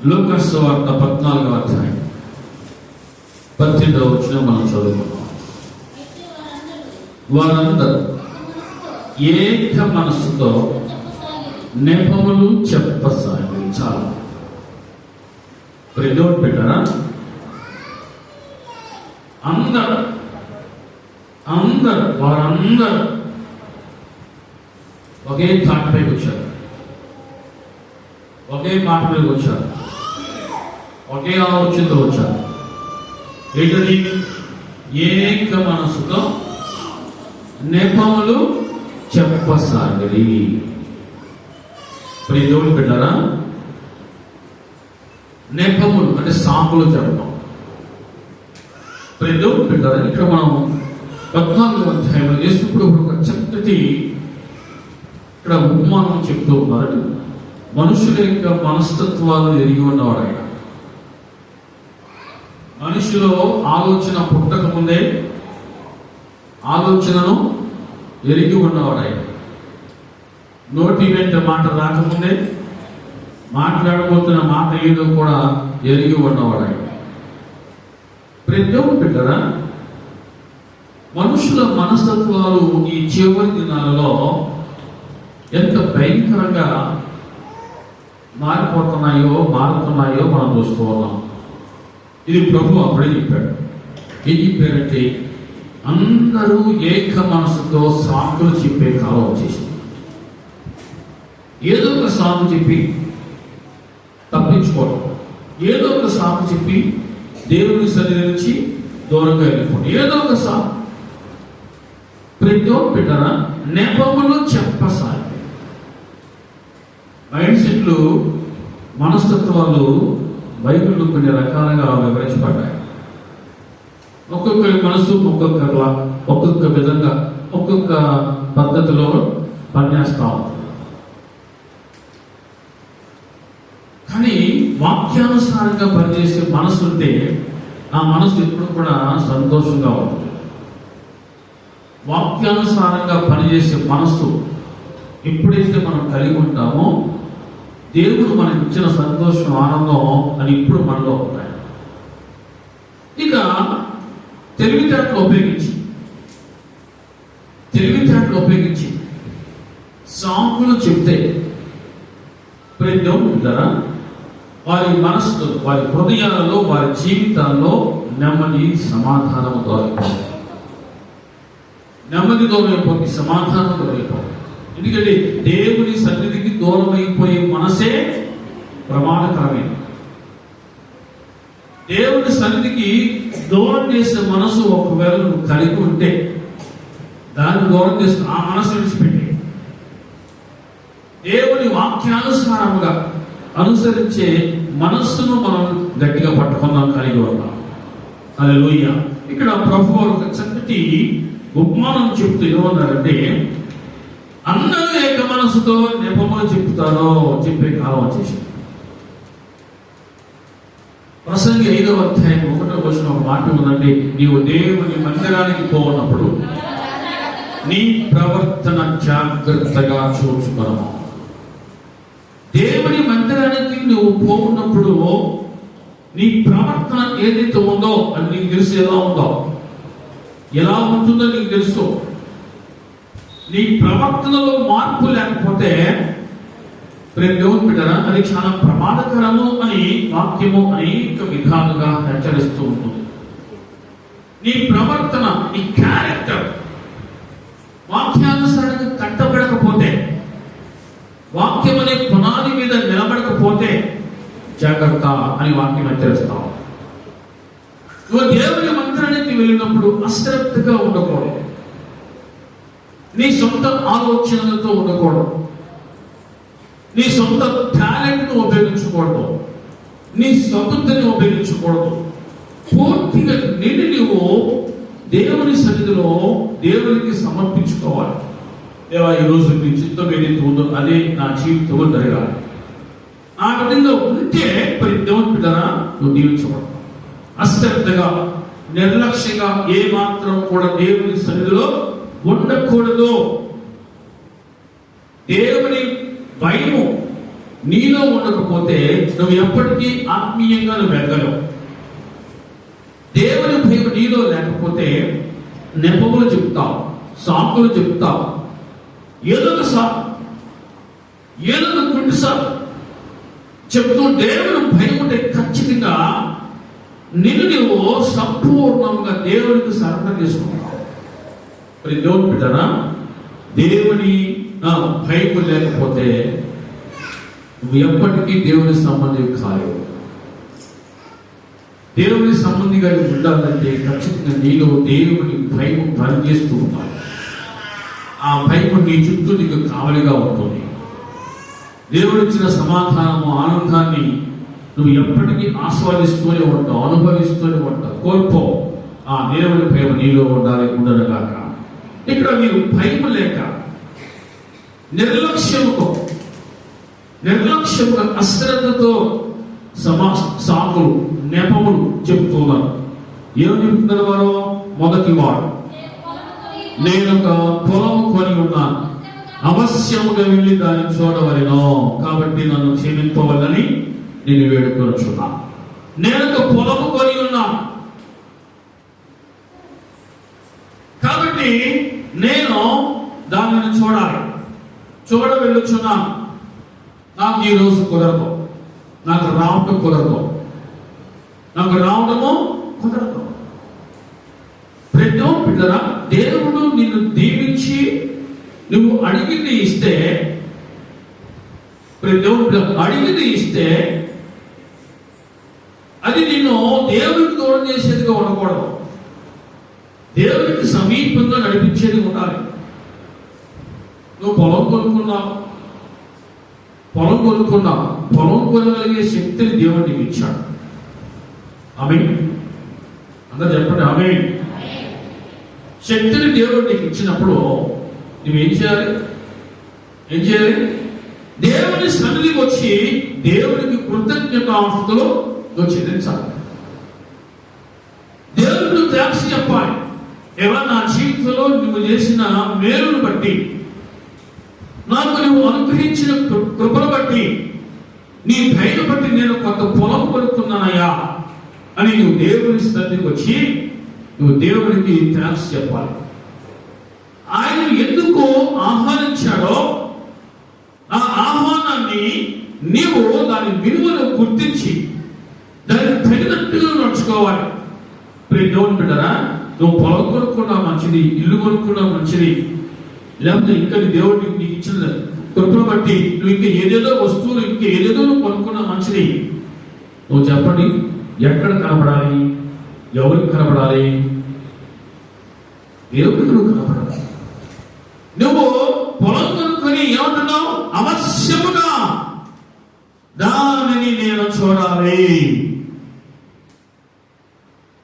లూకాసు సువార్త 14వ అధ్యాయం 18వ వచనం మనం చదువుకున్నాం. వారందరూ ఏక మనస్సుతో నెపములు చెప్పసాగి. చాలా ప్రెజోట్ పెట్టారా? వారందరూ ఒకే థాట్ పైకి వచ్చారు, ఒకే మాట మీదకి వచ్చారు, ఒకే ఆలోచనతో వచ్చారు. ఏంటది? ఏక మనసుతో నెపములు చెప్పసాగిరి. ఇప్పుడు ఈ దేవుడు పెట్టారా? నెపములు అంటే సాకులు చెప్పడం. ఇప్పుడు ఈ దేవుడు పెట్టారా? ఇక్కడ మనం 14వ అధ్యాయంలో యేసుప్రభు ఒక చక్కటి ఇక్కడ ఉపమానం చెప్తూ ఉన్నారు. మనుషుల యొక్క మనస్తత్వాలు ఎరిగి ఉన్నవాడు ఆయన. మనిషిలో ఆలోచన పుట్టక ముందే ఆలోచనను ఎరిగి ఉన్నవాడు ఆయన. నోటి వెంట మాట రాకముందే మాట్లాడబోతున్న మాట ఏదో కూడా ఎరిగి ఉన్నవాడు ఆయన. ప్రతి పెట్టారా? మనుషుల మనస్తత్వాలు ఈ చివరి దినాలలో ఎంత భయంకరంగా మారుతున్నాయో మనం చూస్తూ ఉన్నాం. ఇది ప్రభు అప్పుడే చెప్పాడు. ఏం చెప్పారంటే, అందరూ ఏక మనసుతో సాకులు చెప్పే కాలం వచ్చేసింది. ఏదో ఒక సాకు చెప్పి తప్పించుకోవడం, ఏదో ఒక సాకు చెప్పి దేవుని సన్నిధి నుంచి దూరంగా వెళ్ళిపోవడం, ఏదో ఒక సాకు. ప్రతి ఒక్క పెట్టారా? నెపములు చెప్పసాగి. మైండ్ సెట్లు, మనస్తత్వాలు బైబిల్లో కొన్ని రకాలుగా వివరించబడ్డాయి. ఒక్కొక్కరి మనసు ఒక్కొక్క విధంగా ఒక్కొక్క పద్ధతిలో పనిచేస్తా ఉంది. కానీ వాక్యానుసారంగా పనిచేసే మనసు ఉంటే ఆ మనసు ఎప్పుడు కూడా సంతోషంగా ఉంటుంది. వాక్యానుసారంగా పనిచేసే మనసు ఎప్పుడైతే మనం కలిగి ఉంటామో దేవుడు మనకి ఇచ్చిన సంతోషం, ఆనందం అని ఇప్పుడు మనలో ఉంటాయి. ఇక తెలివితేటలు ఉపయోగించి సాకులు చెప్తే ప్రయోజనం ఉంటారా? వారి మనస్సులో, వారి హృదయాలలో, వారి జీవితాల్లో నెమ్మది, సమాధానం దొరికిపోతుంది. నెమ్మది దూరమైపోతుంది, సమాధానం దొరికిపోతుంది. ఎందుకంటే దేవుని సన్నిధికి దూరం అయిపోయే మనసే ప్రమాదకరమైనది. దేవుని సన్నిధికి దూరం చేసే మనసు ఒకవేళ నువ్వు కలిగి ఉంటే దాన్ని దూరం చేసి ఆ మనసు విడిచిపెట్టి దేవుని వాక్యానుసారముగా అనుసరించే మనస్సును మనం గట్టిగా పట్టుకుందాం, కలిగి ఉన్నాం. హల్లెలూయా. ఇక్కడ ప్రభువు ఒక చక్కటి ఉపమానం చెప్తూ ఏమన్నారంటే, అందరూ ఏక మనసుతో నెపములు చెప్పే కాలం వచ్చేసింది. ప్రసంగి 5వ అధ్యాయం 1వ వచనం ఒక మాట ఉందండి. నీవు దేవుని మందిరానికి పోనప్పుడు నీ ప్రవర్తన జాగ్రత్తగా చూచుకోను. దేవుని మందిరానికి నువ్వు పోనప్పుడు నీ ప్రవర్తన ఏదైతే ఉందో అది నీకు తెలుసు. ఎలా ఉంటుందో నీకు తెలుసు. నీ ప్రవర్తనలో మార్పు లేకపోతే దేవుని బిడ్డరా, అది చాలా ప్రమాదకరము అని వాక్యము అనేక విధాలుగా హెచ్చరిస్తూ ఉంటుంది. నీ ప్రవర్తన, నీ క్యారెక్టర్ వాక్యానుసారంగా కట్టబడకపోతే, వాక్యం అనే పునాది మీద నిలబడకపోతే జాగ్రత్త అని వాక్యం హెచ్చరిస్తావు. నువ్వు దేవుని మందిరానికి వెళ్ళినప్పుడు అశ్రద్ధగా ఉండకూడదు. నీ సొంత ఆలోచనలతో ఉండకూడదు. నీ సొంత టాలెంట్ను ఉపయోగించకూడదు. నీ సొంతని ఉపయోగించకూడదు. పూర్తిగా నిన్ను నువ్వు దేవుని సన్నిధిలో దేవునికి సమర్పించుకోవాలి. దేవా, ఈరోజు నీ చిత్తం ఏదైతే ఉందో అదే నా జీవితంలో జరగాలి. ఆ విధంగా ఉంటే దేవుని బిడ్డరా నువ్వు దీవించకూడదు. అశ్రద్ధగా, నిర్లక్ష్యంగా ఏ మాత్రం కూడా దేవుని సన్నిధిలో ఉండకూడదు. దేవుని భయము నీలో ఉండకపోతే నువ్వు ఎప్పటికీ ఆత్మీయంగా నువ్వు ఎదగలేవు. దేవుని భయం నీలో లేకపోతే నెపములు చెప్తావు, సాకులు చెప్తావు, ఏదో ఒక కుంటిసార్ చెప్తూ దేవుని భయం ఉంటే ఖచ్చితంగా నువ్వు సంపూర్ణంగా దేవునికి సరెండర్ చేసుకుంటావు. మరి దేవుని బిడ్డనా, దేవుని భయం లేకపోతే నువ్వు ఎప్పటికీ దేవుని సంబంధి కాలేవు. దేవుని సంబంధిగా ఉండాలంటే ఖచ్చితంగా నీలో దేవుని భయం పనిచేస్తూ ఉండాలి. ఆ భయం నీ చుట్టూ నీకు కావలిగా ఉంటుంది. దేవుడు ఇచ్చిన సమాధానము, ఆనందాన్ని నువ్వు ఎప్పటికీ ఆస్వాదిస్తూనే ఉంటావు, అనుభవిస్తూనే ఉంటావు. కోల్పో. ఆ దేవుని భయం నీలో ఉండదుగాక. ఇక్కడ నీవు భయం లేక నిర్లక్ష్యముగా అశ్రద్ధతో సాకులు, నెపములు చెప్తున్నారు. ఏమని చెప్తున్నారు వారు? మొదటి వాడు, నేను ఒక పొలం కొని ఉన్నాను, అవశ్యముగా వెళ్ళి దాన్ని చూడవలెను, కాబట్టి నన్ను క్షమింపవలని నేను వేడుకొనుచున్నా. నేను ఒక పొలము కొని ఉన్నాను కాబట్టి నేను దానిని వెళ్ళుచున్నాను. నాకు ఈ రోజు కుదరదు, నాకు రావడము కుదరదు. ప్రతి బిడ్డరా, దేవుడు నిన్ను దీవించి నువ్వు అడిగింది ఇస్తే అది నిన్ను దేవుడికి దూరం చేసేదిగా ఉండకూడదు, దేవుడికి సమీపంగా నడిపించేది ఉండాలి. నువ్వు పొలం కొనుక్కున్నావు, పొలం కొనగలిగే శక్తిని దేవుడు నీకు ఇచ్చాడు. ఆమేన్. అందరూ చెప్పండి ఆమేన్. శక్తిని దేవుడు నీకు ఇచ్చినప్పుడు నువ్వేం చేయాలి? దేవుని సన్నిధికి వచ్చి దేవునికి కృతజ్ఞతాస్తులు నువ్వు చెల్లించాలి. దేవుడు థాంక్స్ చెప్పాలి. ఎవరు నా జీవితంలో నువ్వు చేసిన మేలును బట్టి, నాకు నువ్వు అనుగ్రహించిన కృపను బట్టి, నీ దయను బట్టి నేను కొంత పొలం కొనుక్కున్నానయ్యా అని నువ్వు దేవుని సన్నిధికి వచ్చి నువ్వు దేవునికి థాంక్స్ చెప్పాలి. ఆయన ఎందుకు ఆహ్వానించాడో ఆ ఆహ్వానాన్ని నీవు దాని విలువను గుర్తించి దానికి తగినట్టుగా నడుచుకోవాలి. దేవుని బిడ్డరా, నువ్వు పొలం కొనుక్కున్నా మంచిది, ఇల్లు కొనుక్కున్నా మంచిది, లేకపోతే ఇంకా దేవుడు నీకు ఇచ్చిన కృపను బట్టి నువ్వు ఇంకా ఏదేదో వస్తువులు నువ్వు కొనుక్కున్నా మంచిది. నువ్వు చెప్పండి, ఎక్కడ కనపడాలి? ఎవరికి కనపడాలి? దేవుడికి నువ్వు కనపడాలి. నువ్వు పొలం కొనుక్కొని ఏమంటున్నావు? అవశ్యముగా దానిని నేను చూడాలి.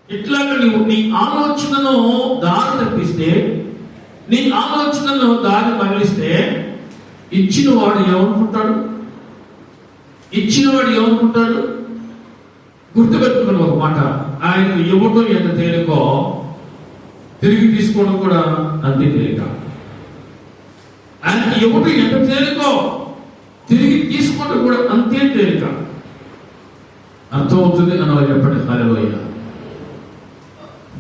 ఇట్లాగా నువ్వు నీ ఆలోచనను దారి తప్పిస్తే, నీ ఆలోచనను దారి మళ్ళిస్తే ఇచ్చినవాడు ఏమనుకుంటాడు? గుర్తుపెట్టుకుని ఒక మాట, ఆయన ఇవ్వటం ఎంత తేలికో తిరిగి తీసుకోవడం కూడా అంతే తేలిక. ఆయన ఇవ్వటం ఎంత తేలికో తిరిగి తీసుకోవడం కూడా అంతే తేలిక. అర్థమవుతుంది అన్నవాళ్ళు చెప్పండి హల్లెలూయా.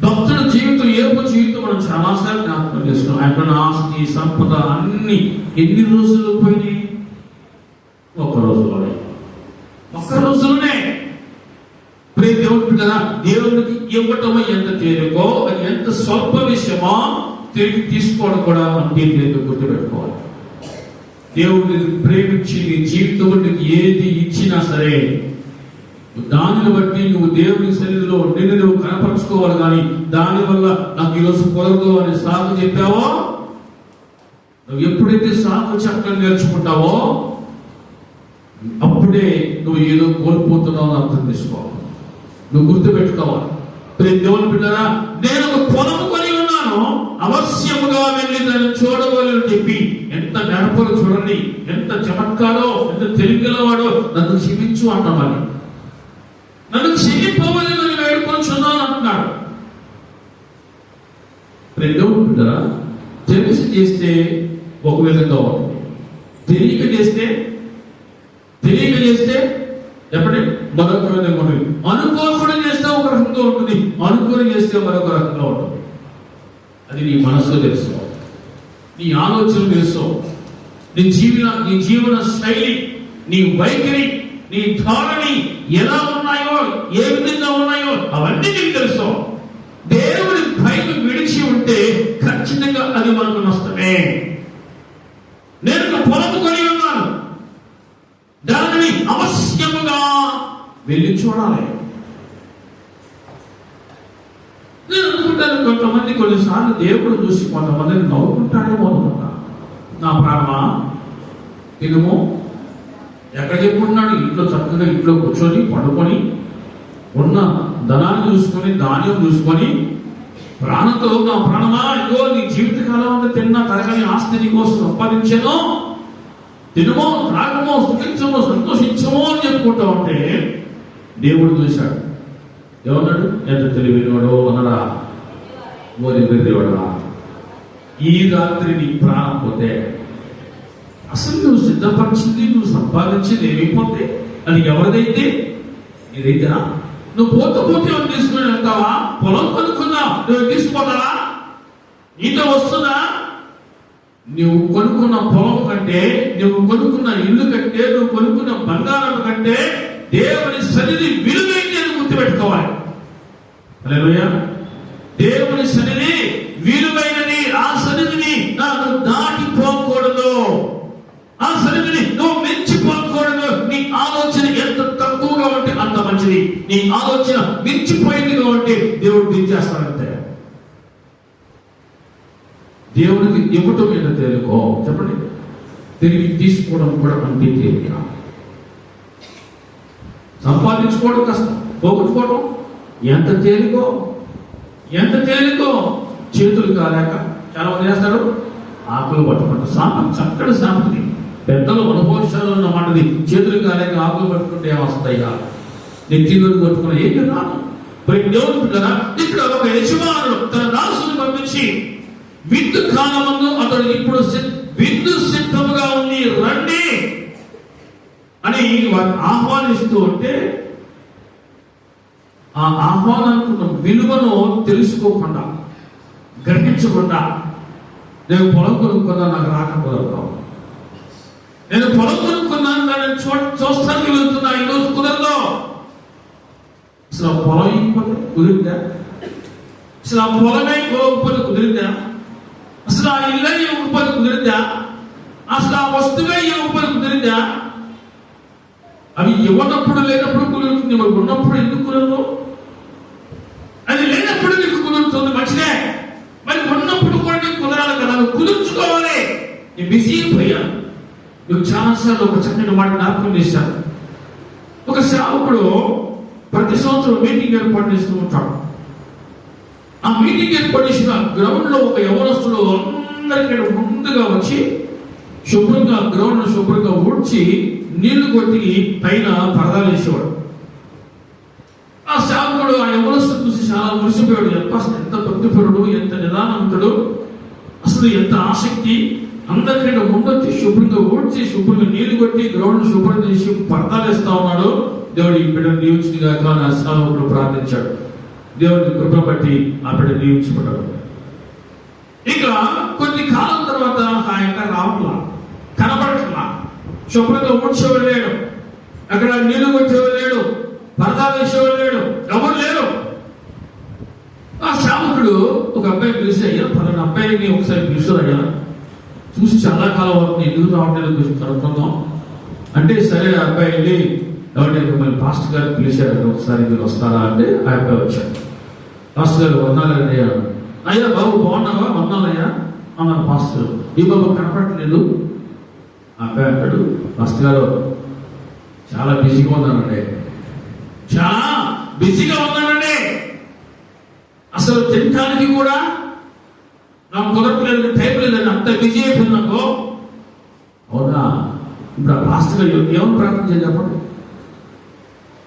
భక్తుల జీవితం, ఏపు జీవితం మనం చాలాసార్లు జ్ఞాపకం చేసుకున్నాం. ఆయన ఆస్తి, సంపద అన్ని ఎన్ని రోజులు పోయినాయి? ఒక్క రోజులోనే. దేవునికి ఇవ్వటం ఎంత తేలికో, అది ఎంత స్వల్ప విషయమో తిరిగి తీసుకోవడం కూడా అంతే తేలిక. గుర్తుపెట్టుకోవాలి. దేవుడిని ప్రేమించి నీ జీవితంలో నీకు ఏది ఇచ్చినా సరే దానిని బట్టి నువ్వు దేవుని సన్నిధిలో నిన్ను నువ్వు కనపరుచుకోవాలి. కానీ దానివల్ల నాకు ఈరోజు కుదరదు అని సాకు చెప్పావో, నువ్వు ఎప్పుడైతే సాకు చెప్పడం నేర్చుకుంటావో అప్పుడే నువ్వు ఏదో కోల్పోతున్నావు అని అర్థం చేసుకోవాలి. నువ్వు గుర్తుపెట్టుకోవాలి. దేవుని బిడ్డరా, నేను ఒక పొలము కొని ఉన్నాను, అవశ్యముగా వెళ్ళి దాన్ని చూడవలని చెప్పి ఎంత గడపలు చూడండి, ఎంత చమత్కారో, ఎంత తెలివిగలవాడో, నన్ను క్షమించు అన్నవాడి, నన్ను క్షమింపవలని నేను వేడుకొంచున్నాను అంటున్నాడు. దేవుని బిడ్డరా, తెలిసి చేస్తే ఒక విధంగా ఉంటుంది, తెలియక చేస్తే చేస్తే చెప్పండి మరొక విధంగా ఉంటుంది, అనుకోకుండా చేస్తే ఒక రకంగా ఉంటుంది, అనుకోని చేస్తే మరొక రకంగా ఉంటుంది. అది నీ మనసు తెలుసు, నీ ఆలోచన తెలుసు, నీ జీవన శైలి, నీ వైఖరి, నీ ధోరణి ఎలా ఉన్నాయో, ఏ విధంగా ఉన్నాయో అవన్నీ నీకు తెలుసు. దేవుడి భయం విడిచి ఉంటే ఖచ్చితంగా అది మనకు నష్టమే. నేను పొలం కొని ఉన్నాను, దానిని అవశ్యముగా వెళ్ళి చూడాలి. నేను అనుకుంటాను కొంతమంది కొన్నిసార్లు దేవుడు చూసి కొంతమందిని నవ్వుకుంటాడేమో అనుకుంటా. నా ప్రాణమా తినుము, ఎక్కడ చెప్పుకుంటున్నాడు? ఇంట్లో చక్కగా ఇంట్లో కూర్చొని పడుకొని ఉన్న ధనాన్ని చూసుకొని ధాన్యం చూసుకొని ప్రాణంతో, నా ప్రాణమా ఇగో నీ జీవితకాలం అంతా తిన్నా తరగని ఆస్తి నీకోసం సంపాదించాను, తినమో త్రాగమో సుఖించమో సంతోషించమో అని చెప్పుకుంటా ఉంటే దేవుడు చూశాడు. ఏమన్నాడు? ఎంత తెలివినోడో అన్నాడా? ఓరి వెర్రివాడా, ఈ రాత్రి నీ ప్రాణం పోతే అసలు నువ్వు సిద్ధపరిచింది, నువ్వు సంపాదించింది ఏమైపోతే అది ఎవరిదైతే? నీదైతేనా? నువ్వు పోతే తీసుకుని వెళ్తావా? పొలం కొనుక్కున్నావు, నువ్వు తీసుకుపోతావా? నీతో వస్తుందా? నువ్వు కొనుక్కున్న పొలం కంటే, నువ్వు కొనుక్కున్న ఇల్లు కంటే, నువ్వు కొనుక్కున్న బంగారం కంటే దేవుని సన్నిధి విలువైంది అని గుర్తుపెట్టుకోవాలి. హల్లెలూయా. దేవుని సన్నిధి విలువైనది. ఆ సన్నిధిని నాకు దాటిపోకూడదు, ఆ సన్నిధిని నువ్వు మించిపోకూడదు. నీ ఆలోచన ఎంత తక్కువగా ఉంటే అంత మంచిది. నీ ఆలోచన మించిపోయిందిగా ఉంటే దేవుడు దించేస్తాడంతే. దేవుడికి ఇవ్వటం మీద తేలికో చెప్పండి, తిరిగి తీసుకోవడం కూడా అంతే తేలిక. సంపాదించుకోవడం కష్టం, పోగొట్టుకోవడం ఎంత తేలికో, ఎంత తేలికో. చేతులు కాలేక చాలా మంది చేస్తారు, ఆకులు పట్టుకుంటారు. సాంపతి, చక్కటి సాంపతి, పెద్దలు అనుభవించాలు అన్నమాటది. చేతులు కాలేక ఆకులు పట్టుకుంటే ఏమొస్తాయిగా? నెత్తిలోకి పట్టుకున్న ఏమి రాను. దేవుడు పిల్లరా, ఇక్కడ ఒక యజమానుడు తన దాసుని పంపించి విందు కాలమందు అతడు ఇప్పుడు విందు సిద్ధముగా ఉంది రండి అని వారిని ఆహ్వానిస్తూ ఉంటే, ఆ ఆహ్వానానికి విలువను తెలుసుకోకుండా, గ్రహించకుండా, నేను పొలం కొనుక్కున్నా నాకు రాకపోదాం, నేను పొలం కొనుక్కున్నాను దాన్ని చూస్తానికి వెళ్తున్నా, ఈరోజు కుదరదు. అసలు ఆ పొలం ఇవ్వకపోతే కుదిరిందా? అసలు ఆ పొలమే ఇవ్వకపోతే కుదిరిందా? అసలు ఆ ఇల్లే ఇవ్వకపోతే కుదిరిందా? అసలు ఆ వస్తువే ఇవ్వకపోతే కుదిరిందా? అవి ఇవ్వనప్పుడు లేనప్పుడు కుదురుతుంది, మరి ఉన్నప్పుడు ఎందుకు కుదరదు? అది లేనప్పుడు నీకు కుదురుతుంది, మంచిదే. మరి ఉన్నప్పుడు కూడా నీకు కుదరాలి కదా, నువ్వు కుదుర్చుకోవాలి. నేను బిజీ అయిపోయాను. నువ్వు చాలాసార్లు ఒక చక్కని మాట జ్ఞాపకం చేశాను. ఒక సేవకుడు ప్రతి సంవత్సరం మీటింగ్ ఏర్పాటు చేస్తూ ఉంటాడు. ఆ మీటింగ్ ఏర్పాటు చేసిన గ్రౌండ్ లో ఒక యవనస్తుడు అందరికీ ముందుగా వచ్చి శుభ్రంగా గ్రౌండ్ శుభ్రంగా ఊడ్చి నీళ్లు కొట్టి పైన పరదాలు వేసేవాడు. ఆ సేవకుడు ఆ యవనస్తుడు చూసి చాలా మురిసిపోయాడు. ఎంత భక్తిపరుడు, ఎంత నిదానంతుడు, అసలు ఎంత ఆసక్తి. అందరికంటే ముందొచ్చి శుభ్రంగా ఊడ్చి శుభ్రంగా నీళ్లు కొట్టి గ్రౌండ్ శుభ్రం చేసి పరదాలు వేస్తా ఉన్నాడు. దేవుడి బిడ్డను నియమించిందిగా ఆ సేవకుడు ప్రార్థించాడు. దేవుడి కృప బట్టి ఆ బిడ్డ నియమించబడ్డాడు. ఇక కొన్ని కాలం తర్వాత ఆయన రావట్లా, కనబడట్లా, శుభ్రంగా ఊడ్చేవాడు లేడు, అక్కడ నీళ్లు కొట్టేవాడు లేడు, పరదాలు వేసేవాడు లేడు, ఎవరు లేరు. ఆ సేవకుడు ఒక అబ్బాయి పిలిచి, అయ్యా పలానా అబ్బాయిని ఒకసారి పిలుచురయ్యా, చూసి చాలా కాలం అవుతుంది, ఎందుకు రావట్లేదు కొంచెం కనుక్కుందాం అంటే, సరే ఆ అబ్బాయి వెళ్ళి ఎవరి మిమ్మల్ని పాస్టర్ గారు పిలిచారు, ఒకసారి మీరు వస్తారా అంటే ఆ అబ్బాయి వచ్చాడు. పాస్టర్ గారు వందాలండి. అయ్యా బాబు బాగున్నావా? వందాలయ్యా అన్నారు పాస్టర్. ఈ బాబు కనపడట్లేదు. ఆ అబ్బాయి అంటాడు, పాస్టర్ గారు చాలా బిజీగా ఉన్నానండి, చాలా బిజీగా ఉన్నానండి, అసలు తినడానికి కూడా నాకు కుదరట్లేదు, టైం లేదండి, అంత బిజీ అయిపోయింది నాకు. అవునా? ఇప్పుడు ఆ పాస్టర్ గారు ఏమని ప్రార్థన చేయాలి చెప్పండి?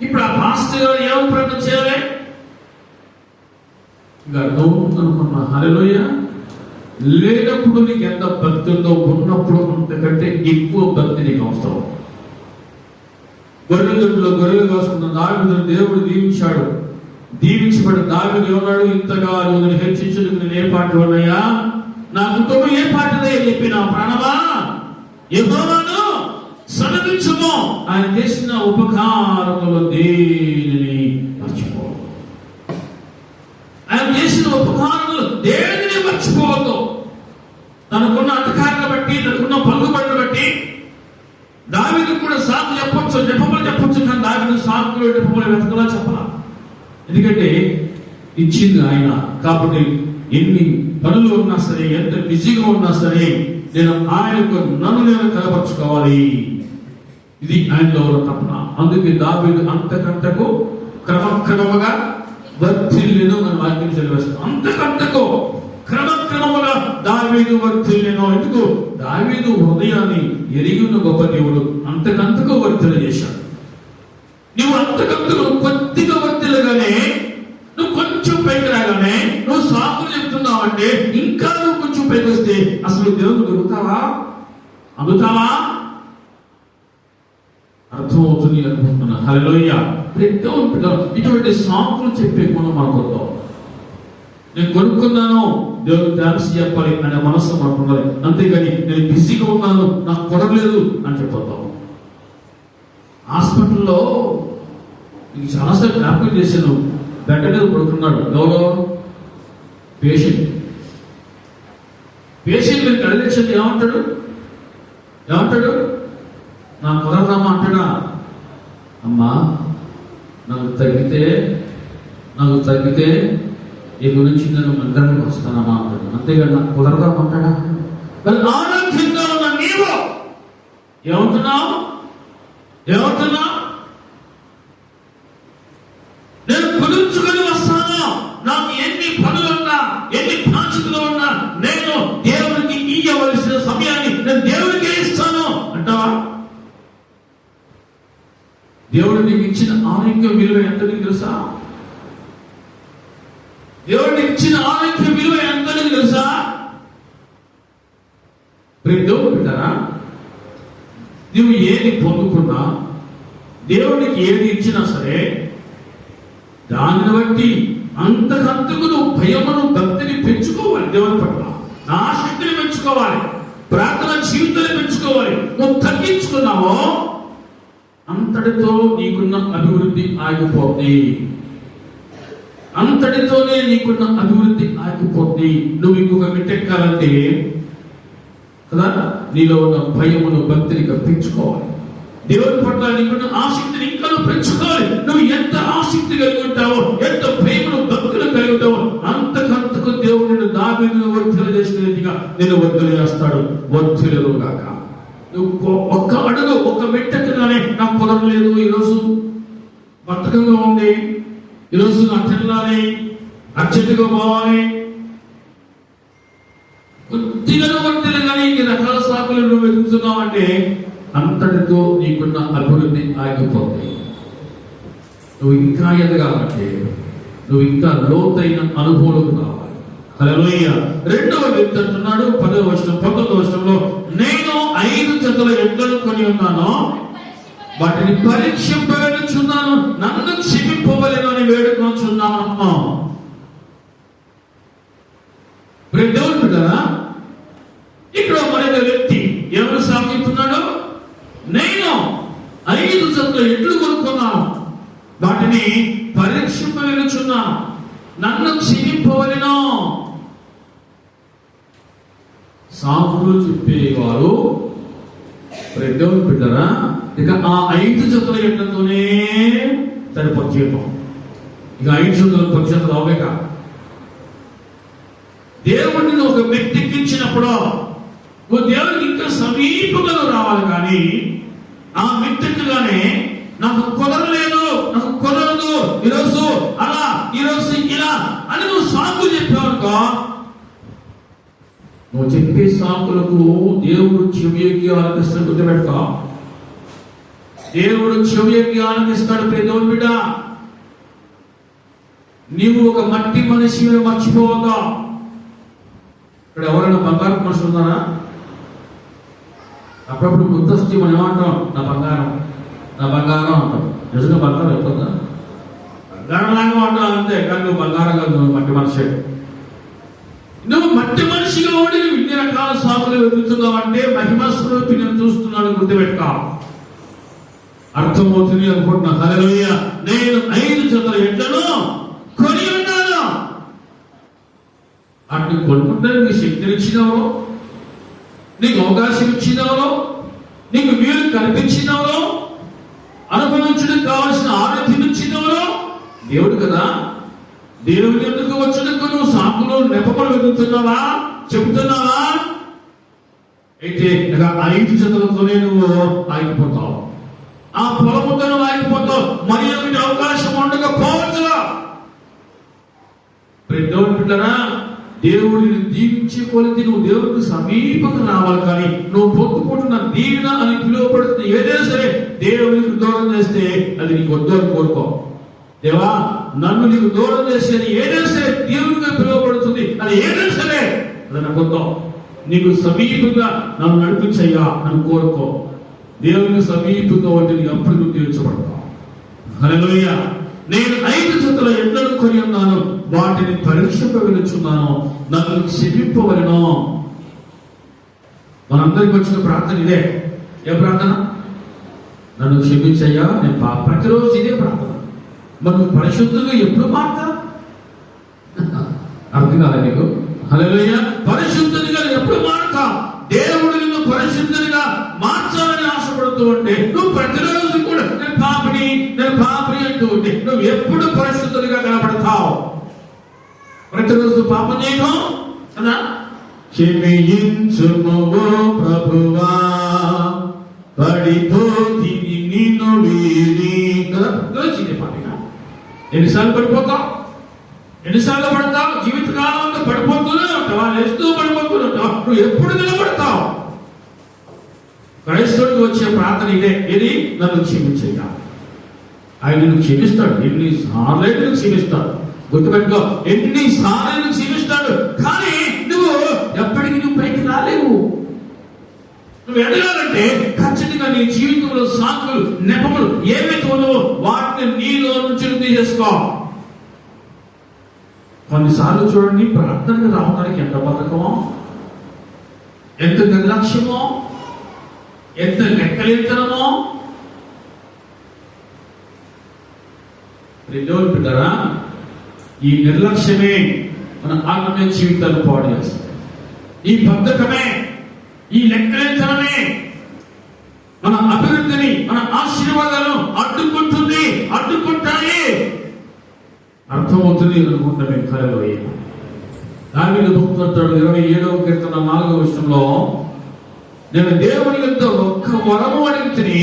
ఇప్పుడు ఆ పాస్టర్ గారు ఏమని ప్రార్థన చేయాలి? ఇంకా నువ్వు అనుకున్నా హల్లెలూయా. లేనప్పుడు నీకు ఎంత భక్తి ఉందో ఉన్నప్పుడు అంతకంటే ఎక్కువ భక్తి నీకు అవసరం. గొర్రెలలో గొర్రెలు కాసుకున్న దావీదును దేవుడు దీవించాడు. దీవించబడి దావీదు ఏమన్నాడు? ఇంతగా నువ్వు హెచ్చించడానికి నేను ఏ పాట ఉన్నాయా, నా కుటుంబం ఏ పాటదే చెప్పి నా ప్రాణమా యెహోవాను సన్నిధించుము. ఆయన చేసిన ఉపకారములో దేనిని మర్చిపో. ఆయన చేసిన ఉపకారములు దేనిని మర్చిపోవద్దు. తనకున్న అధికారాన్ని బట్టి, తనకున్న పలుకుబడిని బట్టి దావీదు కూడా సాకు చెప్పొచ్చు, జపములు చెప్పొచ్చు. కానీ దావీదు సాకులు జపములు వెతకలా చెప్పాల. ఎందుకంటే ఇచ్చింది ఆయన. కాబట్టి ఎన్ని పనులు ఉన్నా సరే, ఎంత బిజీగా ఉన్నా సరే, నేను ఆయనకు నన్ను నేను కనపరుచుకోవాలి. ఇది ఆయనలో ఉన్న తపన. అందుకే దావీదు అంతకంతకు క్రమక్రమముగా వర్ధిల్లెను అని వాక్యం చదివేస్తాం. అంతకంతకు క్రమక్రమముగా దావీదు వర్ధిల్లెను. ఎందుకు? దావీదు హృదయాన్ని ఎరిగిన గొప్ప దేవుడు అంతకంతకు వర్ధిల్ల చేశాడు. నువ్వు అంతకంతకు కొద్దిగా వర్ధిల్లగానే, నువ్వు కొంచెం పైకి రాగానే నువ్వు సాకులు చెప్తున్నావు అంటే, ఇంకా నువ్వు కొంచెం పైకి వస్తే అసలు దేవుడు దొరుకుతావా? అందుతావా? అర్థమవుతుంది అనుకుంటున్నా. హల్లెలూయా. ఇటువంటి సాకులు చెప్పే గుణం మనకు వద్దాం. నేను కొనుక్కున్నాను, దేవుడు థాంక్స్ చెప్పాలి అనే మనసు మనకు ఉండాలి. అంతేగాని నేను బిజీగా ఉన్నాను, నాకు కొనలేదు అని చెప్పొద్దాం. హాస్పిటల్లో ఇది చాలాసార్లు జ్ఞాపకం చేశాను. బెడ్ మీద పడుకున్నాడు ఎవరో పేషెంట్. మీరు కడిలేషన్ ఏమంటాడు? నా కుదరదమ్మా అంటాడా? అమ్మా నాకు తగ్గితే ఈ గురించి నేను మందిరానికి వస్తానమ్మా అంటాడు. అంతేగాని నాకు కుదరదామంటాడా? ఆరోగ్యంగా ఉన్న నీవు ఏమంటున్నావు? నేను కుదుర్చుకొని వస్తాను, నాకు ఎన్ని పనులున్నా, ఎన్ని బాధ్యతలు ఉన్నా, నేను దేవుడికి ఇయ్యవలసిన సమయాన్ని నేను దేవుడికి ఇస్తాను అంటావా? దేవుడు నీకు ఇచ్చిన ఆరోగ్య విలువ ఎంత నీకు తెలుసా? దేవుడికి ఇచ్చిన ఆరోగ్య విలువ ఎంత నీకు తెలుసా? దేవుడు పెట్టారా? నువ్వు ఏది పొందుకున్నా, దేవుడికి ఏది ఇచ్చినా సరే, దానిని బట్టి అంతకంతకు నువ్వు భయమును, భక్తిని పెంచుకోవాలి. దేవుని పట్ల నా శక్తిని పెంచుకోవాలి, ప్రార్థన జీవితాన్ని పెంచుకోవాలి. నువ్వు తగ్గించుకున్నావో అంతటితో నీకున్న అభివృద్ధి ఆగిపోతుంది. అంతటితోనే నీకున్న అభివృద్ధి ఆగిపోతుంది. నువ్వు ఇంకొక మెట్టెక్కాలంటే కదా, నీలో ఉన్న భయమును, భక్తిని పెంచుకోవాలి. దేవుని పట్ల నీకున్న ఆసక్తిని ఇంకా పెంచుకోవాలి. నువ్వు ఎంత ఆసక్తి కలిగి ఉంటావో, ఎంత భయమును, భక్తులు కలిగి ఉంటావో, అంతకంతకు దేవుడిని దావీదును వర్ధిల్ల చేసిన రీతిగా నేను వర్ధిల్ల చేస్తాడు. వర్ధిల్లుగాక. నువ్వు ఒక్క అడుగు, ఒక్క మెట్టెక్కగానే నాకు కుదరలేదు, ఈరోజు బద్ధకంగా ఉంది, ఈరోజు నాకు తినాలి, అర్జెంటుగా పోవాలి, కొద్దిగా వర్ధిల్లగానే ఇన్ని రకాల సాకులు నువ్వు వెతుకుతున్నావు అంటే అంతటితో నీకున్న అభివృద్ధి ఆగిపోతుంది. నువ్వు ఇంకా ఎదగాలంటే నువ్వు ఇంకా లోతైన అనుభవం కావాలి. హల్లెలూయా. రెండవ వ్యక్తి అంటున్నాడు 10వ వచనం, 19వ వచనంలో, నేను 5 జతల ఎడ్లను కొని ఉన్నాను, వాటిని పరీక్షింపవలెనుచున్నాను, నన్ను క్షమింపవలెను అని వేడుకొనుచున్నాను. దేవుడు బిడ్డలారా, ఇక్కడ మరొక వ్యక్తి ఎవరు సాగుతున్నాడు? నేను 5 జతల ఎడ్లు కొనుక్కున్నాను, వాటిని పరీక్షింపవలెనుచున్నాను, నన్ను క్షమింపవలెను. సాకులు చెప్పేవారు దేవుని బిడ్డరా, ఇక ఆ 5 జతల ఎడ్లతోనే సరిపరిచేయటం. ఇక 5 జతల పరిచయం రావేక. దేవుడిని ఒక మెట్టెక్కించినప్పుడు నువ్వు దేవుడికి ఇంకా సమీపంగా రావాలి. కానీ ఆ మెట్టెక్కగానే నాకు కుదరలేదు, నాకు కుదరదు, ఈరోజు అలా, ఈరోజు ఇలా అని నువ్వు సాకులు చెప్పావనుకో, నువ్వు చెప్పే సాకులకు దేవుడు చెవియొగ్గి ఆలకిస్తాడు. గుర్తుపెట్టుకో, దేవుడు చెవియొగ్గి ఆలకిస్తాడు. దేవుని బిడ్డ, నీవు ఒక మట్టి మనిషిని మర్చిపోవద్దా. ఇక్కడ ఎవరైనా బంగారం మనుషులు ఉన్నారా? అప్పుడప్పుడు గుర్తొచ్చి మనం ఏమంటాం, నా బంగారం నా బంగారం అంటావు. నిజంగా బంగారం అయిపోతుందా? బంగారం లాగా ఉంటావు అంతే, కానీ నువ్వు బంగారం కాదు, నువ్వు మట్టి మనిషి. నువ్వు మట్టి మనిషిగా ఉండి నువ్వు ఇన్ని రకాల సాకులు వెతుకుతున్నావు అంటే మహిమ స్వరూపిని చూస్తున్నాడు, గుర్తుపెట్టుకో. అర్థమవుతుంది అనుకుంటున్నా. హల్లెలూయా. నేను 5 జతల ఎడ్లను కొని ఉన్నాను. అటు కొనుక్కుంటే నీకు శక్తిని ఇచ్చినవరో, నీకు అవకాశం ఇచ్చినవరో, నీకు వీలు కల్పించినవరో, అనుభవించడానికి కావాల్సిన ఆరోగ్యం ఇచ్చినవరో దేవుడు కదా. దేవుని ఎందుకు వచ్చినందుకు నువ్వు సాకులు నెపములు వెతుకుతున్నావా, చెబుతున్నావా? అయితే 5 జతలతోనే నువ్వు ఆగిపోతావు. ఆ పొలముతో నువ్వు ఆగిపోతావు. మరి ఒకటి అవకాశం ఉండకపోవచ్చుగా. బిడ్డరా, దేవుడిని దీవించే కొలిది నువ్వు దేవుడికి సమీపంగా రావాలి. కానీ నువ్వు పొందుకుంటున్న దీవెన అని పిలువబడుతున్న ఏదైనా సరే దేవుడికి దూరం చేస్తే అది నీకు వద్దు అని కోరుకో. దేవా, నన్ను నీకు దూరం చేసేది ఏదైనా సరే దేవుడిగా పిలువబడుతుంది, అది ఏదైనా సరే అది నాకు వద్దు, నీకు సమీపంగా నన్ను నడిపించయ్యా అని కోరుకో. దేవుని సమీపంగా ఉంటే నీకు అప్పుడు నువ్వు తీర్చబడతావు. హల్లెలూయా. నేను 5 జతల ఎడ్లను కొని ఉన్నాను, వాటిని పరీక్షింపవెలుచున్నాను, నన్ను క్షమింపవలెను. మనందరికి వచ్చిన ప్రార్థన ఇదే. ఏ ప్రార్థన? నన్ను క్షమించయ్యా. నేను ప్రతిరోజు ఇదే ప్రార్థన. మరి నువ్వు పరిశుద్ధంగా ఎప్పుడు మారుతా? అర్థం కాదా నీకు? హల్లెలూయా. పరిశుద్ధునిగా ఎప్పుడు మారుతా? దేవుడు నిన్ను పరిశుద్ధునిగా మార్చాలని ఆశపడుతూ ఉంటే నువ్వు ప్రతిరోజు కూడా నేను పాపిని అంటూ ఉంటే నువ్వు ఎప్పుడు పరిశుద్ధునిగా కనబడతావు? ప్రతిరోజు పాపం చేయను కదా. క్షమించుము ప్రభువా, పడిపోతిని నిన్ను వీడి కదా. పాపిగా ఎన్నిసార్లు పడిపోతావు? ఎన్నిసార్లు పడతావు? జీవితకాలంలో పడిపోతూనే ఉంటావా? లేస్తూ పడిపోతూనే ఉంటావు. నువ్వు ఎప్పుడు నిలబడతావు? క్రైస్తవుడికి వచ్చే ప్రార్థన ఇదే. ఏది? నన్ను క్షమించయ్యా. ఆయన నిన్ను క్షమిస్తాడు. ఎన్నిసార్లు క్షమిస్తాడు. గుర్తుపెట్టుకో, ఎన్నిసార్లు క్షమిస్తాడు. కానీ నువ్వు ఎప్పటికీ నువ్వు పైకి రాలేవు. నువ్వు ఎదగాలంటే ఖచ్చితంగా నీ జీవితంలో సాకులు నెపములు ఏవైతే ఉన్నావో వాటిని నీలో నుంచి తీసేసుకో. కొన్నిసార్లు చూడండి, ప్రార్థనకు రావడానికి ఎంత బద్ధకమో, ఎంత నిర్లక్ష్యమో, ఎంత లెక్కలేతనమో. దేవుని బిడ్డరా, ఈ నిర్లక్ష్యమే మన ఆత్మీయ జీవితాన్ని పాడు చేస్తుంది. ఈ బద్ధకమే, ఈ లెక్కలేతనమే మన అభివృద్ధిని, మన ఆశీర్వాదాలను అడ్డుకుంటాయి. అర్థమవుతుంది అనుకుంటామే. హల్లెలూయా. దావీదు భక్తుడు 27వ కీర్తన 4వ వచనంలో, నేను దేవుని యొద్ద ఒక్క వరము అడిగితిని.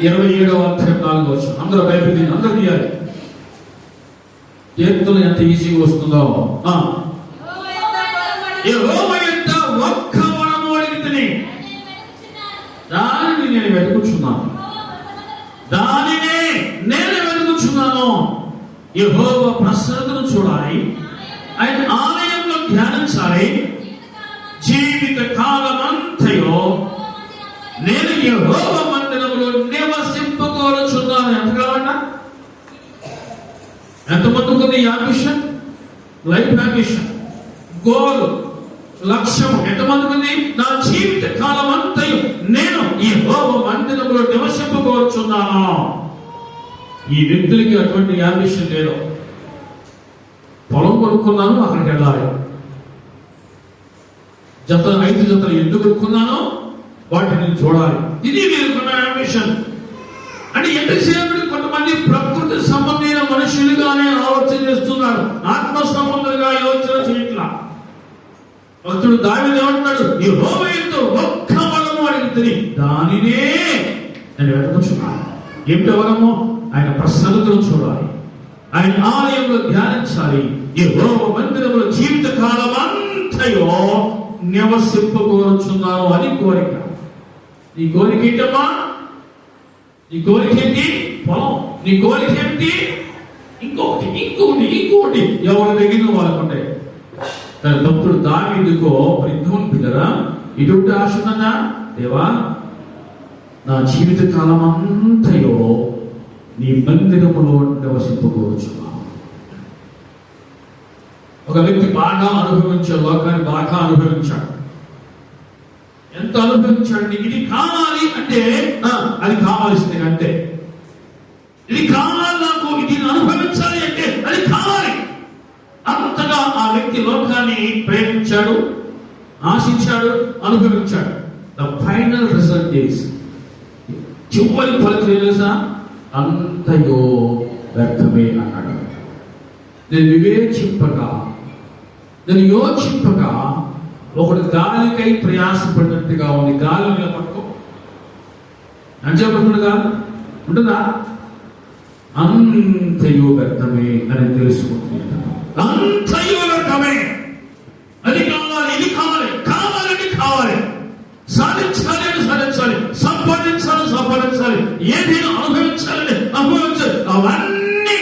27వ అధ్యాయం 4వ వచనం. అందరూ బైబిల్ అందరూ తీయాలి. కీర్తన ఎంత ఈజీగా వస్తుందో. యెహోవా యొద్ద ఒక్క వరము అడిగితిని, దానిని నేను వెతుకుచున్నాను. యెహోవా ప్రసన్నతను చూడాలి, ఆయన ఆలయంలో ధ్యానించాలి. జీవిత కాలమంతయు నేను యెహోవా మందిరములో నివసింపకోరుచున్నాను. ఎంత కావాలన్నా? ఎంతమందికి ఉంది ఈ అంబిషన్? లైఫ్ అంబిషన్, గోల్, లక్ష్యం ఎంతమందికి ఉంది? నా జీవిత కాలమంతయు నేను యెహోవా మందిరములో నివసింపకోరుచున్నాను. ఈ వ్యక్తులకి అటువంటి అంబిషన్ లేదు. పొలం కొనుక్కున్నాను, అక్కడికి వెళ్ళాలి. 5 జతలు ఎందుకు కొనుక్కున్నాను, వాటిని చూడాలి. ఇది వీరుకున్న అంబిషన్. అంటే ఎంతసేపు కొంతమంది ప్రకృతి సంబంధమైన మనుషులుగానే ఆలోచన చేస్తున్నారు, ఆత్మ సంబంధంగా యోచన చేయట్లా. భక్తుడు దావీదు ఏమంటున్నాడు? యెహోవా యందు ఒక్క వరము అడిగితిని, దానినే నేను వెతుకుచున్నాను. ఏమిటి వరము? ఆయన ప్రసన్నతను చూడాలి, ఆయన ఆలయంలో ధ్యానించాలి, యెహోవా మందిరములో జీవిత కాలమంతయు నివసింపకోరుచున్నాను అని కోరిక. నీ కోరిక ఏంటమ్మా? నీ కోరిక ఏంటి? పొలం. నీ కోరిక ఏంటి? ఇంకోటి ఎవరు దగ్గర వాళ్ళకుంటే. కానీ భక్తుడు దావీదుకో యుద్ధం బిడ్డరా, ఇటువంటి ఆశ ఉందన్నా, దేవా నా జీవిత కాలం అంతయో నీ మందిరములో నివసింపకూర్చున్నాను. ఒక వ్యక్తి బాగా అనుభవించాడు, లోకాన్ని బాగా అనుభవించాడు. ఎంత అనుభవించాడు? ఇది కావాలి అంటే అది కావాల్సింది అంతే. ఇది కావాలి నాకు, ఇది అనుభవించాలి అంటే అది కావాలి. అంతగా ఆ వ్యక్తి లోకాన్ని ప్రేమించాడు, ఆశించాడు, అనుభవించాడు. ద ఫైనల్ రిజల్ట్ ఈస్, చివరి ఫలితం తెలుసా? అంతయో వ్యర్థమే అన్నాడు. నేను వివేచింపగా, నేను యోచింపగా ఒకడు గాలికై ప్రయాసపడినట్టుగా ఉంది. గాలి మీద పట్టుకో అంచేపడుతుండగా ఉంటుందా? అంతయో వ్యర్థమే అని తెలుసుకుంటున్నాను. అంతయో వ్యర్థమే. అది కావాలి, ఇది కావాలి, కావాలని కావాలి, సాధించాలి అని సాధించాలి, సంపాదించాలి, ఏదైనా అనుభవించాలని అనుభవించాలి. అవన్నీ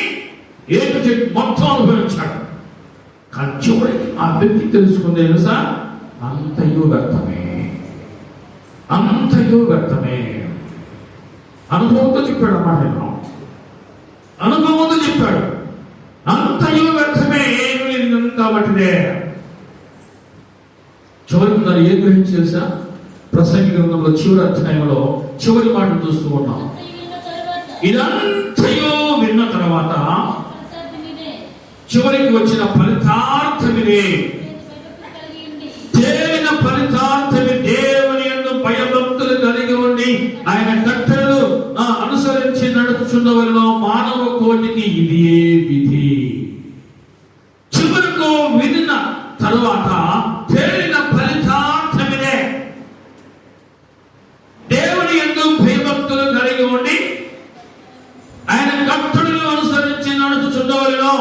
ఏమిటి? మొత్తం అనుభవించాడు. కానీ చివరికి ఆ వ్యక్తి తెలుసుకుందే తెలుసా? అంతయో వ్యర్థమే, అంతయో వ్యర్థమే. అనుభవంతో చెప్పాడు అన్నమాట. నేను అనుభవంతో చెప్పాడు, అంతయో వ్యర్థమే, ఏమి లేదు కాబట్టినే. చివరికి నన్ను ఏం గ్రహించి తెలుసా? ప్రసంగి గ్రంథంలో చివరి అధ్యాయంలో చివరి మాట చూస్తూ ఉన్నాం. ఇదంతయో విన్న తర్వాత చివరికి వచ్చిన ఫలితార్థమిదే. తేలిన ఫలితార్థమి దేవుని యందు భయభక్తులు కలిగి ఉండి ఆయన కట్టడలు అనుసరించి నడుచున్నవరిలో మానవ కోటికి ఇదే విధి. చివరకు విన్న తరువాత తేలిన ఫలితార్థమిదే. దేవుని యందు భయభక్తులు కలిగి ఉండి ఆయన కట్టడలు అనుసరించి నడుచున్నవరిలో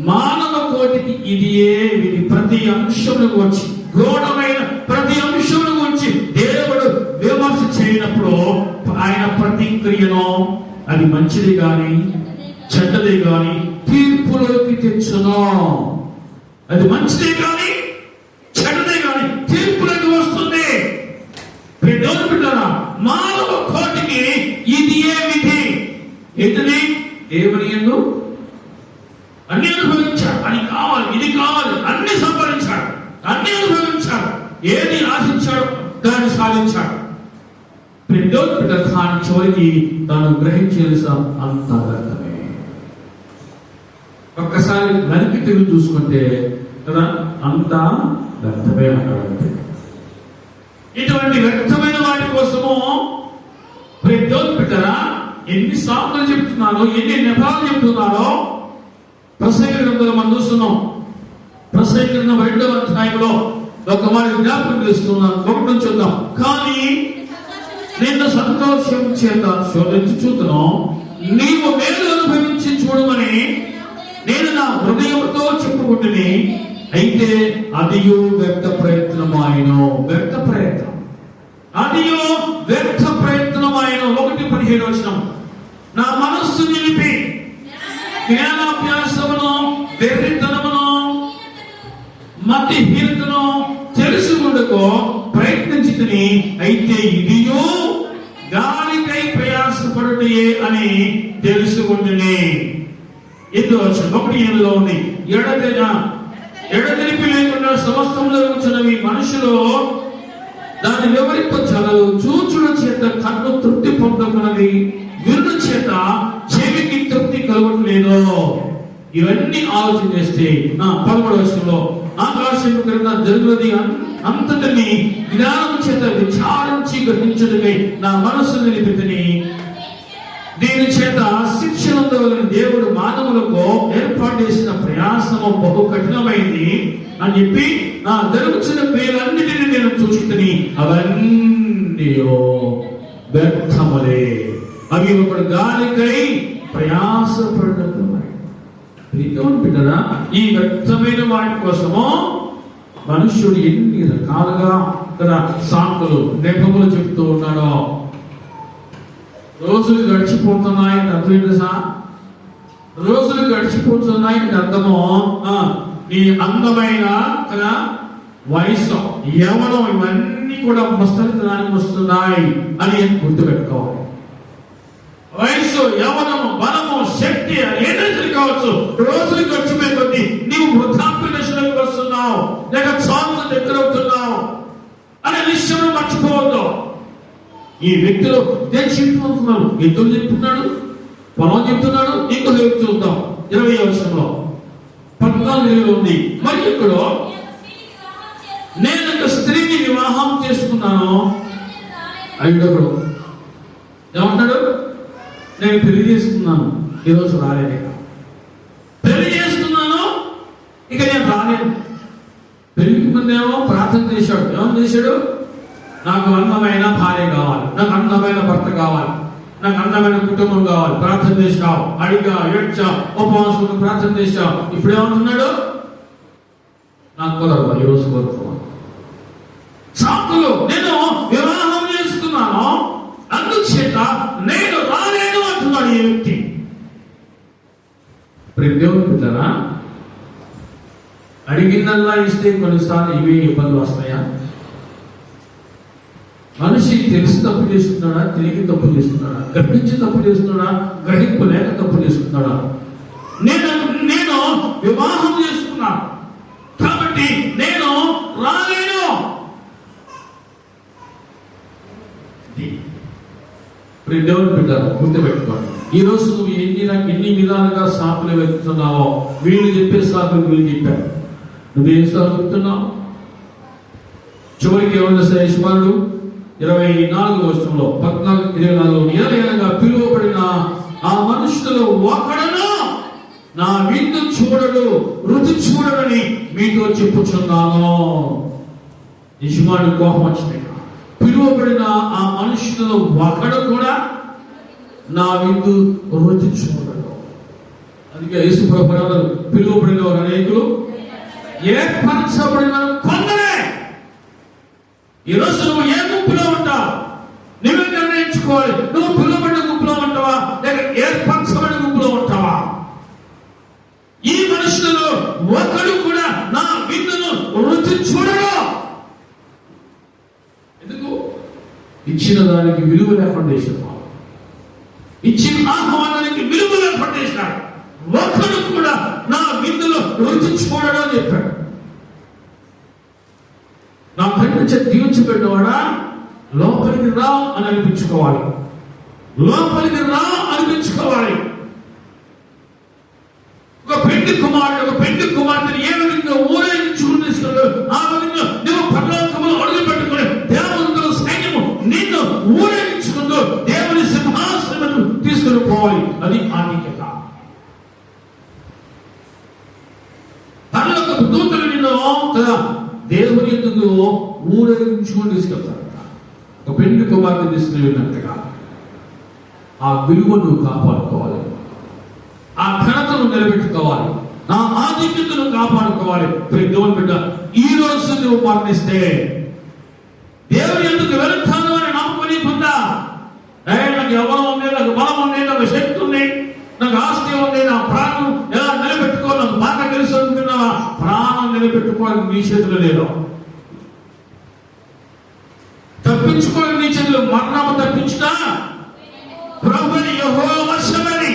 మానవ కోటికి ఇదియే విధి. ప్రతి అంశమును గురించి, గౌరవమైన ప్రతి అంశమును గురించి దేవుడు విమర్శ చేయనప్పుడు ఆయన ప్రతిక్రియను, అది మంచిది గాని చెడ్డదే గాని, తీర్పులోకి తెచ్చును. అది మంచిదే గాని చెడ్డదే గాని తీర్పులోకి వస్తుంది. మానవ కోటికి ఇది ఏ విధి. ఏంటది? దేవుని యందు అన్ని అనుభవించాడు, అని కావాలి, ఇది కావాలి, అన్ని సంపాదించాడు, అన్ని అనుభవించాడు, ఏది ఆశించాడు దాన్ని సాధించాడు. కానీ చివరికి తాను గ్రహించేసా అంత వ్యర్థమే. ఒక్కసారి వెనక్కి తిరిగి చూసుకుంటే కదా అంతా వ్యర్థమే అన్నాడు. ఇటువంటి వ్యర్థమైన వాటి కోసము పెట్టరా ఎన్ని సాకులు చెప్తున్నారో, ఎన్ని నెపాలు చెప్తున్నారో ప్రసంగి గ్రంథంలో మనం చూస్తున్నాం. ప్రసంగి గ్రంథం 2వ అధ్యాయంలో ఒక మాట జ్ఞాపకం చేస్తున్నాను. 1 నుంచి చూద్దాం. కానీ నిన్ను సంతోషం చేత శోధించుచున్నాను, నీవు మేలు అనుభవించి చూడమని నేను నా హృదయంతో చెప్పుకుంటుని. అయితే అదియో వ్యర్థ ప్రయత్నమాయను. వ్యర్థ ప్రయత్నం, అదియో వ్యర్థ ప్రయత్నమాయను. 1:17 నా మనస్సు నిలిపి జ్ఞానాభ్యాసమును, వెర్రితనమును, మతిహీనతను తెలుసుకుందుకో ప్రయత్నించితిని. అయితే ఇదియో గాలికై ప్రయాసపడుటయే అని తెలుసుకుంటుని. 1:8 ఉంది. ఎడతెరిపి లేకుండా సమస్తంలో కూర్చున్నవి మనుషులు దాన్ని వివరింపచలవు. చూచుడు చేత కన్ను తృప్తి పొందుకున్నది, విను చేత చెవికి తృప్తి కలగట్లేదు. ఇవన్నీ ఆలోచన చేస్తే 11 ఆకాశం క్రింద జరుగుతుంది అంతటిని జ్ఞానం చేత విచారించి గ్రహించుటకై నా మనస్సు నిలిపితిని. దీని చేత శిక్షణ దేవుడు మానవులకు ఏర్పాటు చేసిన ప్రయాసము బహు కఠినమైంది అని చెప్పి నా జరుగుతున్న క్రియలన్నిటిని నేను చూచుతుని అవన్నీ వ్యర్థములే. అవి ఒకడు గాలికై ప్రయాసపడినట్టు. బిడ్డరా, ఈ వ్యర్థమైన వాటి కోసము మనుష్యుడు ఎన్ని రకాలుగా కదా సాకులు నెపములు చెప్తూ ఉన్నాడో. రోజులు గడిచిపోతున్నాయి అర్థం తెలుసా? రోజులు గడిచిపోతున్నాయి అర్థము నీ అందమైన కదా వయసు, యవ్వనం, ఇవన్నీ కూడా ముసలితనానికి వస్తున్నాయి అని గుర్తుపెట్టుకోవాలి. వయసు, యవనము, బలము, శక్తి ఏదైతే కావచ్చు, రోజులు గడిచిపోయే కొద్దీ నీవు వృద్ధాప్య దశలోకి వస్తున్నావు, లేక చావుకు దగ్గరవుతున్నావు అనే విషయం మర్చిపోవద్దు. ఈ వ్యక్తులు చెప్తున్నారు, ఎద్దులు చెప్తున్నాడు, పొలం చెప్తున్నాడు. ఇంకొక వ్యక్తి చూద్దాం 20వ వచనంలో 14 ఉంది. మరి ఇక్కడ నేను ఒక స్త్రీని వివాహం చేసుకున్నాను. ఐదోడు ఏమంటాడు? నేను పెళ్లి చేసుకున్నాను, ఈరోజు రాలేదు. పెళ్లి చేసుకున్నాను, ఇక నేను రాలేదు. పెళ్లికి ముందేమో ప్రార్థన చేశాడు. ఏమని చేశాడు? నాకు అందమైన భార్య కావాలి, నాకు అందమైన భర్త కావాలి, నాకు అందమైన కుటుంబం కావాలి. ప్రార్థన చేశావు, అడిగా, ఏడ్చావు, ఉపవాసం ప్రార్థన చేశావు. ఇప్పుడు ఏమంటున్నాడు? నాకు కుదరదు, ఈరోజు కోరుకోవాలి. సాకులు, నేను వివాహం చేసుకున్నాను, అందుచేత నేను రాలేను అంటున్నాడు ఈ వ్యక్తి. దేవుని పిల్లరా, అడిగిందల్లా ఇస్తే కొన్నిసార్లు ఇవే ఇబ్బందులు వస్తాయా? మనిషి తెలిసి తప్పు చేస్తున్నాడా, తెలియక తప్పు చేస్తున్నాడా, గ్రహించి తప్పు చేస్తున్నాడా, గ్రహింపు లేక తప్పు చేస్తున్నాడా? నేను వివాహం చేసుకున్నాను కాబట్టి నేను రాలేను. దేవుని బిడ్డలు గుర్తుపెట్టుకోండి. ఈ రోజు నువ్వు ఎన్ని విధాలుగా సాకులు వెళ్తున్నావో, వీళ్ళు చెప్పే సాకులు వీళ్ళు చెప్పారు, నువ్వేం సాగుతున్నావు? చివరికి ఏమన్నా యజమానుడు 24వ వచనంలో 14-24 పిలువబడిన ఆ మనుషులు ఒకడును నా విందు చూడడు, రుచి చూడడని మీతో చెప్పుచున్నాను. యజమానుడు కోపం వచ్చినాయి. పిలువబడిన ఆ మనుషులలో ఒకడు కూడా నా విందు రుచి చూడడు. అందుకే యేసు ప్రభువు పిలువబడిన వారు అనేకులు, ఏర్పరచబడిన కొందరే. ఈరోజు నువ్వు ఏ గుంపులో ఉంటావు? నువ్వే నిర్ణయించుకోవాలి. నువ్వు పిలువబడిన గుంపులో ఉంటావా, లేక ఏర్పరచబడిన గుంపులో ఉంటావా? ఈ మనుషులలో ఒకడు కూడా నా విందును రుచి చూడడు. ఎందుకు? ఇచ్చిన దానికి విలువ లేకుండా చేసినాడు. ఇచ్చిన ఆహ్వానానికి విలువ లేకుండా చేసినాడు. ఒకడు కూడా నా విందులో రుచి చూడడం అని చెప్పాడు. నా తండ్రి చేత దీవించబడినవాడా, లోపలికి రా అని అనిపించుకోవాలి. లోపలికి రా అనిపించుకోవాలి. ఒక పెళ్లి కుమార్తెని ఏ విధంగా ఊరేగించుకుని తీసుకెళ్ళాడు, ఆ విధంగా నువ్వు పరలోకములో అడుగు పెట్టుకుని దేవదూతల సైన్యము నిన్ను ఊరేగించుకుంటూ దేవుని సింహాసనము తీసుకుని పోవాలి. అది ఆధిక్యత. పరలోకపు దూతలు నిన్ను దేవుని ఎందుకు ఊరేగించుకొని తీసుకెళ్తారట. ఒక పెళ్లి కుమార్తె తీసుకుని వెళ్ళినట్టుగా ఆ విలువను కాపాడుకోవాలి, ఆ ఘనతను నిలబెట్టుకోవాలి, ఆ ఆధిక్యతను కాపాడుకోవాలి. దేవుని బిడ్డ, ఈ రోజు నువ్వు మరణిస్తే దేవుని ఎందుకు వెళ్తాను అని నమ్ముకొని పొందా. నాకు ఎవరు ఉంది, నాకు బలం ఉంది, నాకు శక్తి ఉంది, నాకు ఆస్తి ఉంది, నా ప్రాణం ఎలా నిలబెట్టుకోవాలి, నాకు బాగా తెలుసు అనుకున్నావా? ప్రాణం నిలబెట్టుకోవాలి నీ చేతిలో లేదు. తప్పించుకోవాలి నీ చేతిలో. మరణము తప్పించుతా ప్రభుని యెహోవా వశమని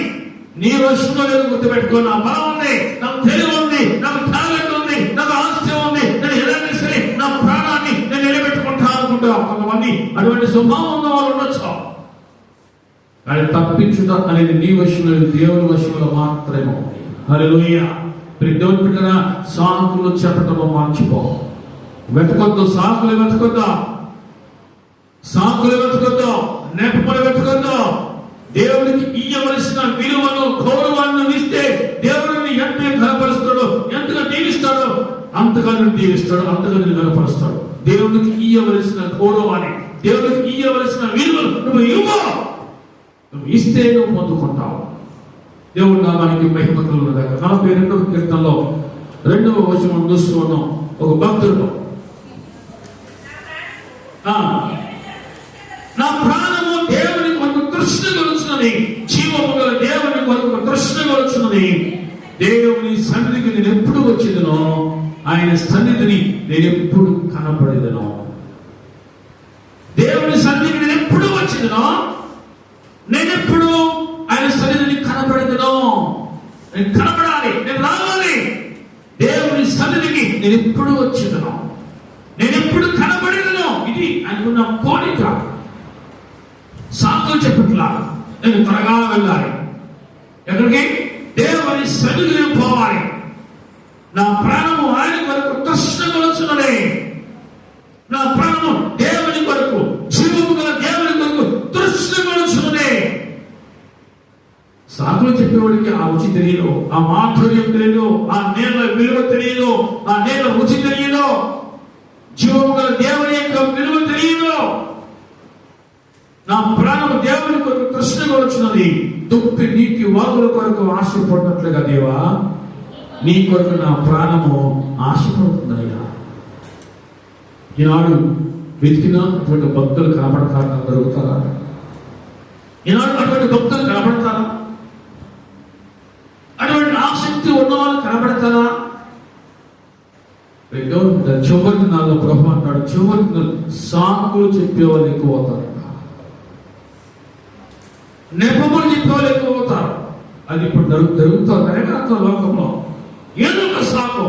నీ వశంలో లేదు. గుర్తుపెట్టుకో. నా బలం ఉంది, నాకు తెలివి ఉంది, నాకు టాలెంట్ ఉంది, నాకు ఆస్తి ఉంది, నేను ఎలాగైనా సరే నా ప్రాణాన్ని నేను నిలబెట్టుకుంటా అనుకుంటా. కొంతమంది అటువంటి స్వభావం ఉన్న వాళ్ళు ఉండొచ్చు. కానీ తప్పించుట అనేది నీ వశంలో, దేవుని వశంలో మాత్రమే ఉంది. హల్లెలూయా. దేవుని బిడ్డగా సాకులు చెప్పటం మర్చిపో. వెతకొద్దు, సాకులు వెతకొద్దు, నెపములు వెతకొద్దు. దేవుడికి ఇయ్యవలసిన విలువను, గౌరవాన్ని ఇస్తే దేవుడిని ఎంత ఘనపరుస్తాడో, ఎంతగా దీవిస్తాడో అంతగా దీవిస్తాడు, అంతగా ఘనపరుస్తాడు. దేవుడికి ఇయ్యవలసిన గౌరవాన్ని, దేవుడికి ఇయ్యవలసిన విలువను నువ్వు ఇవ్వు. నువ్వు ఇస్తే నువ్వు పొందుకుంటావు. దేవుడు నామానికి మహిమ కలుగునుగాక. 42వ కీర్తనలో 2వ వచనం చూస్తున్నాం. ఒక భక్తుడు, నా ప్రాణము దేవుని కొరకు తృష్ణ కొలుచున్నది, జీవము గల దేవుని కొరకు తృష్ణ కొలుచున్నది. దేవుని సన్నిధికి నేను ఎప్పుడు వచ్చేదనో, ఆయన సన్నిధిని నేను ఎప్పుడు కనపడేదనో. దేవుని సన్నిధికి నేను ఎప్పుడు వచ్చిందనో, నేను ఎప్పుడు ఆయన సన్నిధిని కనబడదునో, నేను కనబడాలి, నేను రావాలి. దేవుని సన్నిధికి నేను ఎప్పుడు వచ్చిందనో, నేను ఎప్పుడు కనబడినో, ఇది ఆయనకున్న కోరిక. సాకులు చెప్పట్లా, నేను త్వరగా వెళ్ళాలి. ఎక్కడికి? దేవుని సన్నిధికి పోవాలి. నా ప్రాణము ఆయన కొరకు తృష్ణగొలుచున్నదే. నా ప్రాణము దేవుని కొరకు, జీవము గల దేవుని కొరకు తృష్ణగొలుచున్నదే. సాకులు చెప్పేవాడికి ఆ రుచి తెలియదు, ఆ మాధుర్యం తెలియదు, ఆ నేల విలువ తెలియదు, ఆ నేల రుచి తెలియదు, జీవము గల దేవుని యొక్క విలువ తెలియదు. నా ప్రాణము దేవుని కొరకు తృష్ణగొలుచున్నది. దుప్పి నీటి వాగుల కొరకు ఆశపడినట్లుగా దేవా, నీ కొరకు నా ప్రాణము ఆశపడుతుందయ్యా. ఈనాడు వెతికినా అటువంటి భక్తులు కనబడతారా? దొరుకుతారా? ఈనాడు అటువంటి భక్తులు కనబడతారా? అటువంటి ఆసక్తి ఉన్నవాళ్ళు కనబడతారా? చివరి దినాల్లో ప్రభు అంటాడు, చివరి దినాలు సాకులు చెప్పేవాళ్ళు ఎక్కువ అవుతారట, నెపములు చెప్పేవాళ్ళు ఎక్కువ అవుతారు. అది ఇప్పుడు జరుగుతుంది లోకంలో. ఏదో ఒక సాకు,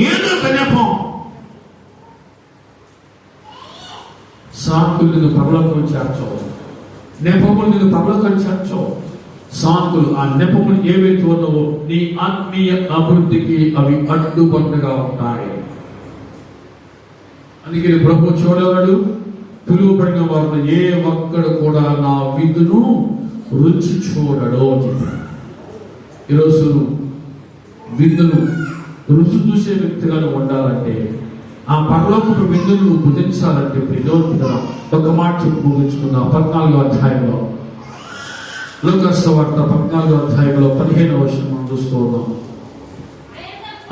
ఏదో ఒక నెపం. సాకులు నిన్ను పరలోకం చేర్చవు, నెపములు నిన్ను పరలోకం చేర్చవు. సాకులు, ఆ నెపములు ఏవైతే ఉన్నావో నీ ఆత్మీయ అభివృద్ధికి అవి అడ్డుబండగా ఉంటాయి. అందుకే ప్రభు చూడవాడు, పిలువబడిన వారిలో ఏ ఒక్కడు కూడా నా విందును రుచి చూడడు అని చెప్పాడు. ఈరోజు విందును రుచి చూసే వ్యక్తిగా ఉండాలంటే, ఆ పరలోకపు విందును భుజించాలంటే ఒక మాట చెప్పి ముగించుకుందాం. 14వ అధ్యాయంలో, లూకాసు సువార్త 14వ అధ్యాయంలో 15వ వచనం మనం చూస్తూ ఉన్నాం.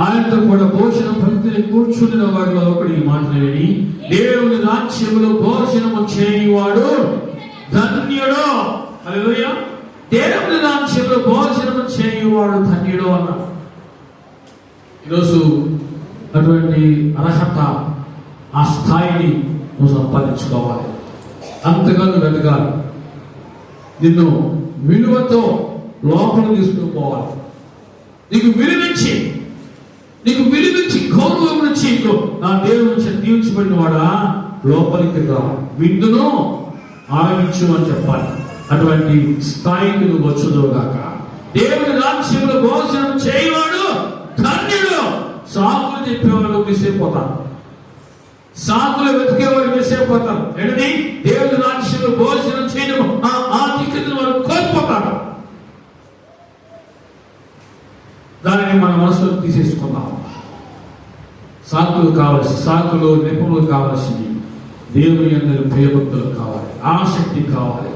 ఆయనతో కూడా భోజనం పంక్తిని కూర్చున్న వారిలో ఒకడు ఈ మాటలు విని, దేవుని రాజ్యములో భోజనము చేయువాడు ధన్యుడు. హల్లెలూయా. దేవుని రాజ్యములో భోజనము చేయువాడు ధన్యుడు అన్నాడు. ఈరోజు అటువంటి అర్హత, ఆ స్థాయిని నువ్వు సంపాదించుకోవాలి. అంతగా నువ్వు వెతకాలి. నిన్ను విలువతో లోపల తీసుకుని పోవాలి. నీకు విలువించి గౌరవం నుంచి నా దేవుని నుంచి దీవించబడిన వాడా లోపలికి రా, విందును ఆరంభించు అని చెప్పాలి. అటువంటి స్థాయికి నువ్వు వచ్చుదువుగాక. దేవుని రాజ్యంలో భోజనం చేయవాడు ధన్యుడు. సాకులు చెప్పేవాళ్ళు మిస్సైపోతారు, సాకులు వెతికేవాళ్ళు మిస్సైపోతారు. ఏంటది? దేవుని రాజ్యంలో భోజనం చేయడం, ఆ టికెట్ను వారు కోల్పోతారు. దానిని మన మనసులో తీసేసుకుందాం. సాకులు కావలసి, సాకులు నిపుణులు కావలసింది దేవుని అందరూ భయభక్తులు కావాలి, ఆసక్తి కావాలి,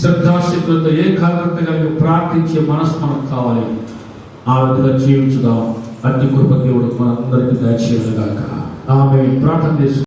శ్రద్ధాశక్తులతో ఏకాగ్రత కలిగి ప్రార్థించే మనసు మనకు కావాలి. ఆ విధంగా జీవించుదాం. అట్టి కృప దేవుడు మనందరికీ దయచేయుగాక. ఆమె ప్రార్థన చేసు.